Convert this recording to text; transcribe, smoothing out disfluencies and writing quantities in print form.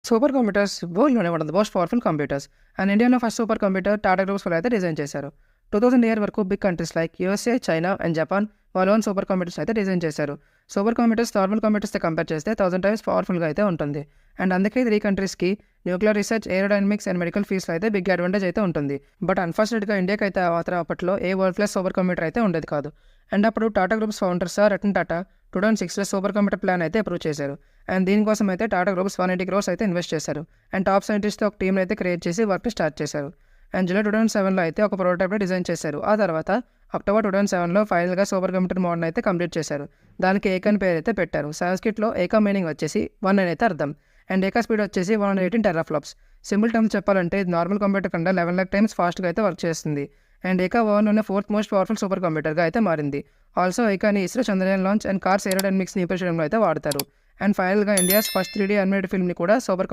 Super computers వరల్డ్‌లోనే one of the most powerful computers. And ఇండియాలో first super computer Tata groups వాళ్ళు అయితే design చేశారు. 2000 ఇయర్ వరకు big countries like USA, China and Japan వాళ్ళ own super computers అయితే design చేశారు. సూపర్ కంప్యూటర్స్ నార్మల్ కంప్యూటర్స్‌తో కంపేర్ చేస్తే 1000 టైమ్స్ పవర్‌ఫుల్‌గా అయితే ఉంటుంది. అండ్ అందుకే 3 కంట్రీస్‌కి nuclear research, aerodynamics and medical ఫీల్డ్స్‌లో అయితే బిగ్ అడ్వాంటేజ్ అయితే ఉంటుంది. బట్ అన్‌ఫార్చునేట్‌గా ఇండియాకి అయితే అప్పట్లో a world class super computer అయితే ఉండేది కాదు. అండ్ అప్పుడు Tata groups founder sir Ratan Tata 2006లో సూపర్ కంప్యూటర్ ప్లాన్ అయితే అప్రూవ్ చేశారు. అండ్ దీనికోసం అయితే టాటా గ్రూప్స్ 180 క్రోర్స్ అయితే ఇన్వెస్ట్ చేశారు. అండ్ టాప్ సైంటిస్ట్‌తో ఒక టీమ్‌ని అయితే క్రియేట్ చేసి వర్క్‌ని స్టార్ట్ చేశారు. అండ్ జూలై 2007లో అయితే ఒక ప్రోటోటైప్‌ని డిజైన్ చేశారు. ఆ తర్వాత అక్టోబర్ 2007లో ఫైనల్‌గా సూపర్ కంప్యూటర్ మోడల్‌ని అయితే కంప్లీట్ చేశారు. దానికి ఏకా అని పేరు అయితే పెట్టారు. సాంస్క్రిట్‌లో ఏకా మీనింగ్ వచ్చేసి 1 అని అయితే అర్థం. అండ్ ఏకా స్పీడ్ వచ్చేసి 118 టెరాఫ్లాప్స్. సింపుల్ టర్మ్స్ చెప్పాలంటే ఇది నార్మల్ కంప్యూటర్ కన్నా 11 లాక్ టైమ్స్ ఫాస్ట్‌గా అయితే వర్క్ చేస్తుంది. అండ్ ఏకా వరల్డ్‌లోనే 4th మోస్ట్ పవర్‌ఫుల్ సూపర్ కంప్యూటర్‌గా అయితే మారింది. ఆల్సో ఏకాని ISRO Chandrayaan launch and cars ఏరోడైనమిక్స్‌ని ఇంప్రూవ్ చేయడంలో అయితే వాడతారు. అండ్ ఫైనల్‌గా ఇండియాస్ ఫస్ట్ 3D యానిమేటెడ్ ఫిల్మ్‌ని కూడా సూపర్